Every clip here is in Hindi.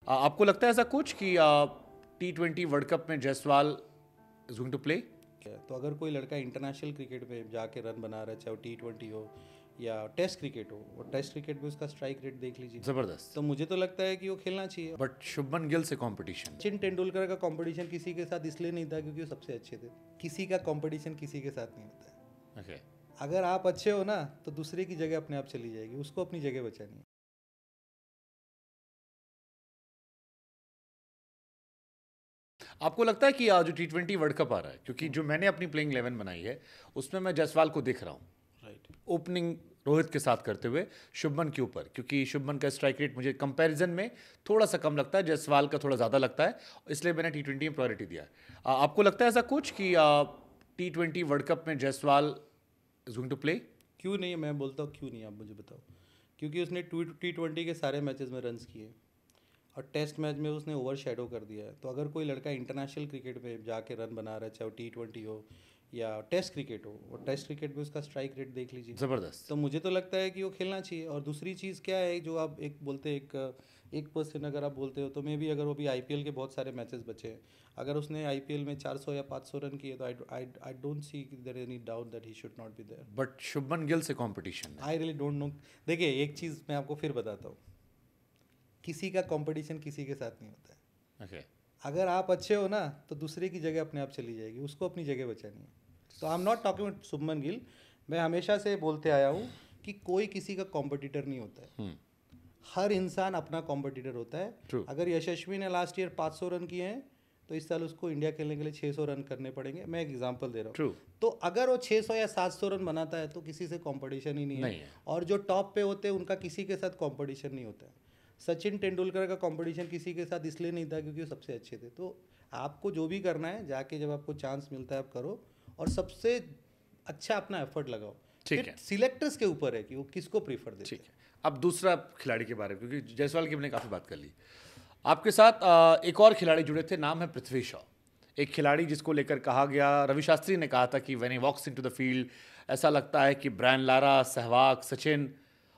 आपको लगता है ऐसा कुछ कि T20 वर्ल्ड कप में Jaiswal is going to play? तो अगर कोई लड़का इंटरनेशनल क्रिकेट में जाके रन बना रहा है, चाहे वो T20 हो या टेस्ट क्रिकेट हो, और टेस्ट क्रिकेट में उसका स्ट्राइक रेट देख लीजिए, जबरदस्त। तो मुझे तो लगता है कि वो खेलना चाहिए। बट शुभमन गिल से कंपटीशन। सचिन तेंदुलकर का कंपटीशन किसी के साथ इसलिए नहीं था क्योंकि वो सबसे अच्छे थे। किसी का कंपटीशन किसी के साथ नहीं होता है। ओके। अगर आप अच्छे हो ना तो दूसरे की जगह अपने आप चली जाएगी, उसको अपनी जगह बचानी है। आपको लगता है कि जो T20 वर्ल्ड कप आ रहा है, क्योंकि जो मैंने अपनी प्लेइंग 11 बनाई है उसमें मैं जायसवाल को देख रहा हूँ राइट। ओपनिंग रोहित के साथ करते हुए शुभमन के ऊपर, क्योंकि शुभमन का स्ट्राइक रेट मुझे कंपैरिजन में थोड़ा सा कम लगता है, जायसवाल का थोड़ा ज़्यादा लगता है, इसलिए मैंने T20 में प्रायोरिटी दिया है। आपको लगता है ऐसा कुछ कि T20 वर्ल्ड कप में Jaiswal is going to play? क्यों नहीं, मैं बोलता हूँ क्यों नहीं, आप मुझे बताओ। क्योंकि उसने T20 के सारे मैचेस में रन्स किए और टेस्ट मैच में उसने ओवर शेडो कर दिया है। तो अगर कोई लड़का इंटरनेशनल क्रिकेट में जाके रन बना रहा है, चाहे वो T20 हो या टेस्ट क्रिकेट हो, और टेस्ट क्रिकेट में उसका स्ट्राइक रेट देख लीजिए, जबरदस्त। तो मुझे तो लगता है कि वो खेलना चाहिए। और दूसरी चीज़ क्या है, जो आप एक बोलते हैं, एक पर्सन अगर आप बोलते हो, तो मे भी अगर वो भी IPL के बहुत सारे मैचेस बचे हैं, अगर उसने IPL में 400 या 500 रन किए, तो I don't see there any doubt that he should not be there. But Shubman Gill से कंपटीशन है। I really don't know. देखिए, एक चीज़ मैं आपको फिर बताता हूँ, किसी का कंपटीशन किसी के साथ नहीं होता है। ओके। अगर आप अच्छे हो ना तो दूसरे की जगह अपने आप चली जाएगी, उसको अपनी जगह बचानी है। तो I am not talking about Shubman Gill. मैं हमेशा से बोलते आया हूँ कि कोई किसी का कॉम्पिटिटर नहीं होता है। हर इंसान अपना कॉम्पिटिटर होता है। True. अगर यशस्वी ने लास्ट ईयर 500 रन किए हैं, तो इस साल उसको इंडिया खेलने के लिए 600 रन करने पड़ेंगे। मैं एक एग्जांपल दे रहा True. हूँ। तो अगर वो 600 या 700 रन बनाता है तो किसी से कंपटीशन ही नहीं नहीं है। है। और जो टॉप पे होते हैं उनका किसी के साथ कंपटीशन नहीं होता है। सचिन तेंदुलकर का कंपटीशन किसी के साथ इसलिए नहीं था क्योंकि वो सबसे अच्छे थे। तो आपको जो भी करना है, जाके जब आपको चांस मिलता है आप करो, और सबसे अच्छा अपना एफर्ट लगाओ। ठीक फिर है। सिलेक्टर्स के ऊपर है कि वो किसको प्रीफर देते ठीक हैं। है। अब दूसरा खिलाड़ी के बारे में, क्योंकि जायसवाल की हमने काफ़ी बात कर ली, आपके साथ एक और खिलाड़ी जुड़े थे, नाम है पृथ्वी शॉ। एक खिलाड़ी जिसको लेकर कहा गया, रवि शास्त्री ने कहा था कि when he walks into the field ऐसा लगता है कि ब्रायन लारा, सहवाग, सचिन।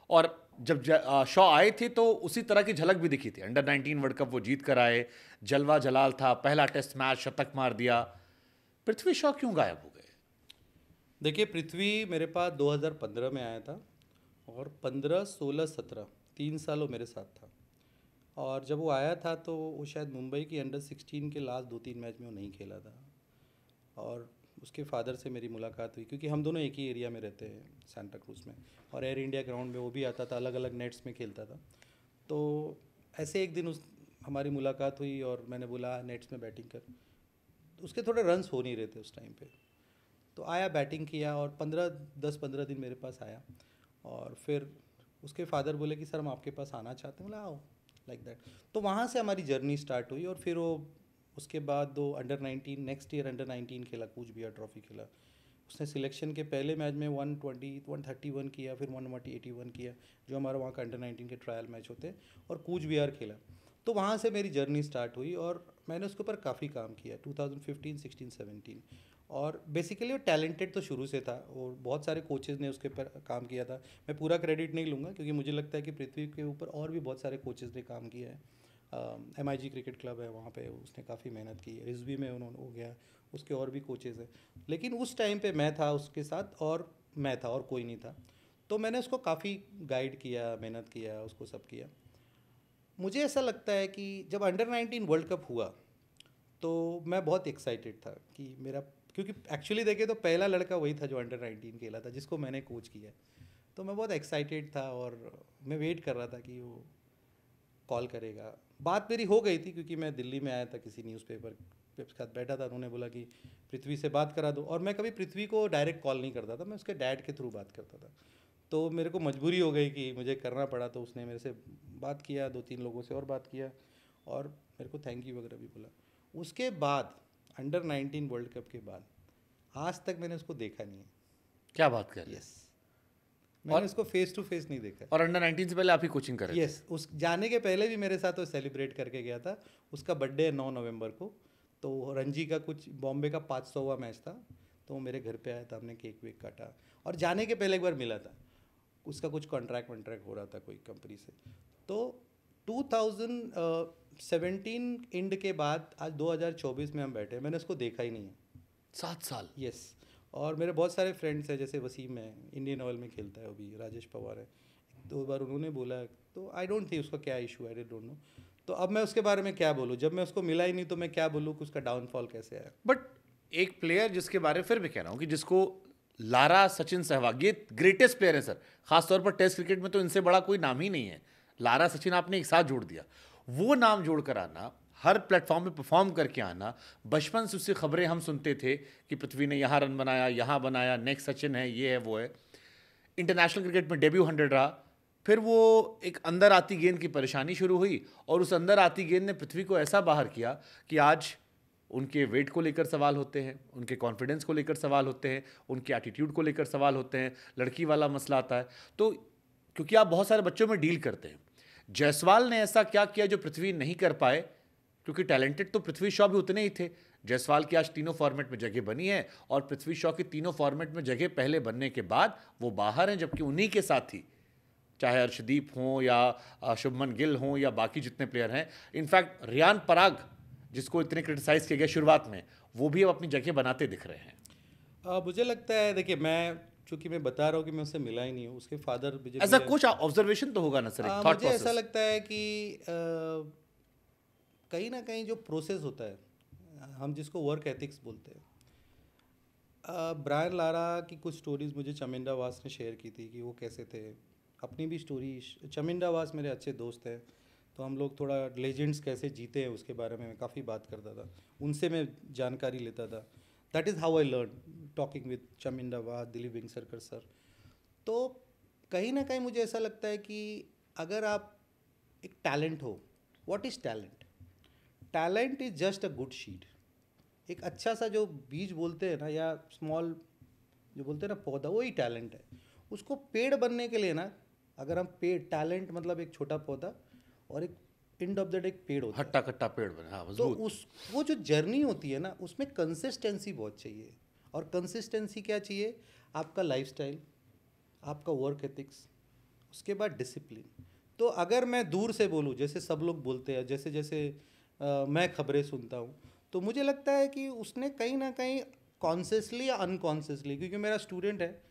और जब शॉ आए थे तो उसी तरह की झलक भी दिखी थी। अंडर 19 वर्ल्ड कप वो जीत कर आए, जलवा जलाल था, पहला टेस्ट मैच शतक मार दिया। पृथ्वी शॉ क्यों गायब हो गए? देखिए, पृथ्वी मेरे पास 2015 में आया था, और 15, 16, 17 3 साल वो मेरे साथ था। और जब वो आया था तो वो शायद मुंबई की अंडर 16 के लास्ट 2-3 मैच में वो नहीं खेला था। और उसके फादर से मेरी मुलाकात हुई, क्योंकि हम दोनों एक ही एरिया में रहते हैं, सांता क्रूज में, और एयर इंडिया ग्राउंड में वो भी आता था, अलग अलग नेट्स में खेलता था। तो ऐसे एक दिन हमारी मुलाकात हुई और मैंने बोला नेट्स में बैटिंग कर। तो उसके थोड़े रन्स हो नहीं रहे थे उस टाइम पे, तो आया, बैटिंग किया, और 10-15 दिन मेरे पास आया। और फिर उसके फादर बोले कि सर हम आपके पास आना चाहते हैं। बोला आओ, लाइक दैट। तो वहाँ से हमारी जर्नी स्टार्ट हुई। और फिर वो उसके बाद दो अंडर 19, नेक्स्ट ईयर अंडर 19 खेला, कूच बिहार ट्रॉफी खेला। उसने सिलेक्शन के पहले मैच में 131 किया, फिर 181 किया, जो हमारा वहाँ का अंडर 19 के ट्रायल मैच होते, और कूच बिहार खेला। तो वहाँ से मेरी जर्नी स्टार्ट हुई और मैंने उसके ऊपर काफ़ी काम किया 2015, 16, 17। और बेसिकली वो टैलेंटेड तो शुरू से था, और बहुत सारे कोचेज़ ने उसके ऊपर काम किया था। मैं पूरा क्रेडिट नहीं लूँगा, क्योंकि मुझे लगता है कि पृथ्वी के ऊपर और भी बहुत सारे कोचेज़ ने काम किया है। MIG क्रिकेट क्लब है, वहाँ पे उसने काफ़ी मेहनत की है। रिजवी में उन्होंने हो गया, उसके और भी कोचेज़ हैं। लेकिन उस टाइम पे मैं था उसके साथ, और मैं था और कोई नहीं था। तो मैंने उसको काफ़ी गाइड किया, मेहनत किया, उसको सब किया। मुझे ऐसा लगता है कि जब अंडर 19 वर्ल्ड कप हुआ तो मैं बहुत एक्साइटेड था कि मेरा, क्योंकि एक्चुअली देखे तो पहला लड़का वही था जो अंडर 19 खेला था, जिसको मैंने कोच किया। तो मैं बहुत एक्साइटेड था और मैं वेट कर रहा था कि वो कॉल करेगा। बात मेरी हो गई थी, क्योंकि मैं दिल्ली में आया था, किसी न्यूज़पेपर के साथ बैठा था, उन्होंने बोला कि पृथ्वी से बात करा दो। और मैं कभी पृथ्वी को डायरेक्ट कॉल नहीं करता था, मैं उसके डैड के थ्रू बात करता था। तो मेरे को मजबूरी हो गई कि मुझे करना पड़ा, तो उसने मेरे से बात किया, 2-3 लोगों से और बात किया, और मेरे को थैंक यू वगैरह भी बोला। उसके बाद अंडर 19 वर्ल्ड कप के बाद आज तक मैंने उसको देखा नहीं है। क्या बात कर रहे हैं? यस, मैंने उसको फेस टू फेस नहीं देखा। और अंडर 19 से पहले आप ही कोचिंग कर रहे थे? यस, उस जाने के पहले भी मेरे साथ वो सेलिब्रेट करके गया था। उसका बर्थडे है 9 नवंबर को, तो रणजी का कुछ बॉम्बे का 500वां मैच था, तो वो मेरे घर पे आया था, हमने केक वेक काटा। और जाने के पहले एक बार मिला था, उसका कुछ कॉन्ट्रैक्ट वॉन्ट्रैक्ट हो रहा था कोई कंपनी से। तो 2017 एंड के बाद आज 2024 में हम बैठे हैं, मैंने उसको देखा ही नहीं है। 7 साल। यस। और मेरे बहुत सारे फ्रेंड्स हैं, जैसे वसीम है, इंडियन ऑयल में खेलता है अभी, राजेश पवार है, 2 बार उन्होंने बोला, तो आई डोंट थिंक उसका क्या इशू है, आई डोंट नो। तो अब मैं उसके बारे में क्या बोलूँ, जब मैं उसको मिला ही नहीं तो मैं क्या बोलूँ कि उसका डाउनफॉल कैसे आया। बट एक प्लेयर जिसके बारे में फिर भी कह रहा हूँ कि जिसको लारा सचिन सहवाग, ये ग्रेटेस्ट प्लेयर है सर, खासतौर पर टेस्ट क्रिकेट में तो इनसे बड़ा कोई नाम ही नहीं है। लारा सचिन आपने एक साथ जोड़ दिया, वो नाम जोड़ कर आना, हर प्लेटफॉर्म पे परफॉर्म करके आना। बचपन से उससे खबरें हम सुनते थे कि पृथ्वी ने यहाँ रन बनाया, यहाँ बनाया, नेक्स्ट सचिन है, ये है, वो है। इंटरनेशनल क्रिकेट में डेब्यू 100 रहा, फिर वो एक अंदर आती गेंद की परेशानी शुरू हुई और उस अंदर आती गेंद ने पृथ्वी को ऐसा बाहर किया कि आज उनके वेट को लेकर सवाल होते हैं, उनके कॉन्फिडेंस को लेकर सवाल होते हैं, उनके एटीट्यूड को लेकर सवाल होते हैं, लड़की वाला मसला आता है। तो क्योंकि आप बहुत सारे बच्चों में डील करते हैं, जायसवाल ने ऐसा क्या किया जो पृथ्वी नहीं कर पाए? क्योंकि टैलेंटेड तो पृथ्वी शॉ भी उतने ही थे। जायसवाल की आज तीनों फॉर्मेट में जगह बनी है और पृथ्वी शॉ की तीनों फॉर्मेट में जगह पहले बनने के बाद वो बाहर हैं, जबकि उन्हीं के साथ ही चाहे अर्शदीप हों या शुभमन गिल हों या बाकी जितने प्लेयर हैं, इनफैक्ट रियान पराग जिसको इतने क्रिटिसाइज किया गया शुरुआत में, वो भी अब अपनी जगह बनाते दिख रहे हैं। मुझे लगता है, देखिए चूंकि मैं बता रहा हूँ कि मैं उससे मिला ही नहीं हूँ, उसके फादर ऐसा कुछ ऑब्जर्वेशन तो होगा ना सर, एक थॉट मुझे ऐसा लगता है कि कहीं ना कहीं जो प्रोसेस होता है, हम जिसको वर्क एथिक्स बोलते हैं, ब्रायन लारा की कुछ स्टोरीज मुझे चमिंदा वास ने शेयर की थी कि वो कैसे थे। अपनी भी स्टोरी, चमिंदा वास मेरे अच्छे दोस्त हैं, तो हम लोग थोड़ा लेजेंड्स कैसे जीते हैं उसके बारे में मैं काफ़ी बात करता था, उनसे मैं जानकारी लेता था। That is how I learn talking with Chaminda Vaas, Dilip Vengsarkar sir. तो कहीं ना कहीं मुझे ऐसा लगता है कि अगर आप एक टैलेंट हो, what is talent? Talent is just a good शीड। एक अच्छा सा जो बीज बोलते हैं ना, या स्मॉल जो बोलते हैं ना पौधा, वही टैलेंट है। उसको पेड़ बनने के लिए ना, अगर हम पेड़, टैलेंट मतलब एक छोटा पौधा और एक एंड ऑफ द डे एक पेड़ होता है, हट्टा कट्टा पेड़ बने, हाँ तो मजबूत। वो जो जर्नी होती है ना, उसमें कंसिस्टेंसी बहुत चाहिए। और कंसिस्टेंसी क्या चाहिए? आपका लाइफस्टाइल, आपका वर्क एथिक्स, उसके बाद डिसिप्लिन। तो अगर मैं दूर से बोलूँ, जैसे सब लोग बोलते हैं, जैसे जैसे मैं खबरें सुनता हूँ, तो मुझे लगता है कि उसने कहीं ना कहीं कॉन्शियसली या अनकॉन्शियसली, क्योंकि मेरा स्टूडेंट है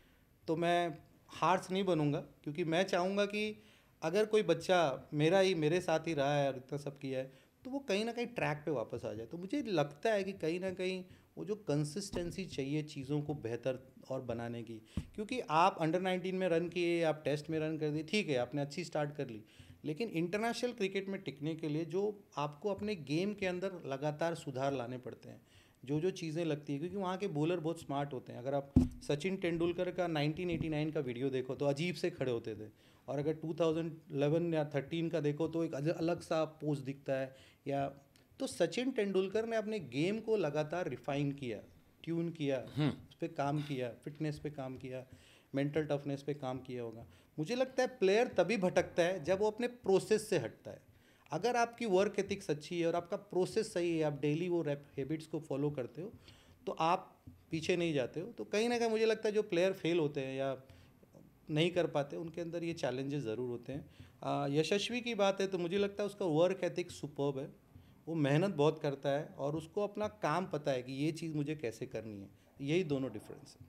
तो मैं हार्श नहीं बनूंगा, क्योंकि मैं चाहूँगा कि अगर कोई बच्चा मेरे साथ ही रहा है और इतना सब किया है, तो वो कहीं ना कहीं ट्रैक पे वापस आ जाए। तो मुझे लगता है कि कहीं ना कहीं वो जो कंसिस्टेंसी चाहिए चीज़ों को बेहतर और बनाने की, क्योंकि आप अंडर 19 में रन किए, आप टेस्ट में रन कर दिए, ठीक है, आपने अच्छी स्टार्ट कर ली, लेकिन इंटरनेशनल क्रिकेट में टिकने के लिए जो आपको अपने गेम के अंदर लगातार सुधार लाने पड़ते हैं, जो जो चीज़ें लगती है, क्योंकि वहाँ के बॉलर बहुत स्मार्ट होते हैं। अगर आप सचिन तेंदुलकर का 1989 का वीडियो देखो तो अजीब से खड़े होते थे, और अगर 2011 या 13 का देखो तो एक अलग सा पोज दिखता है। या तो सचिन तेंदुलकर ने अपने गेम को लगातार रिफाइन किया, ट्यून किया, उस पर काम किया, फिटनेस पे काम किया, मेंटल टफनेस पे काम किया होगा। मुझे लगता है प्लेयर तभी भटकता है जब वो अपने प्रोसेस से हटता है। अगर आपकी वर्क एथिक्स अच्छी है और आपका प्रोसेस सही है, आप डेली वो हैबिट्स को फॉलो करते हो, तो आप पीछे नहीं जाते हो। तो कहीं ना कहीं मुझे लगता है जो प्लेयर फेल होते हैं या नहीं कर पाते, उनके अंदर ये चैलेंजेस ज़रूर होते हैं। यशस्वी की बात है तो मुझे लगता है उसका वर्क एथिक्स सुपर्ब है, वो मेहनत बहुत करता है और उसको अपना काम पता है कि ये चीज़ मुझे कैसे करनी है। यही दोनों डिफरेंस है।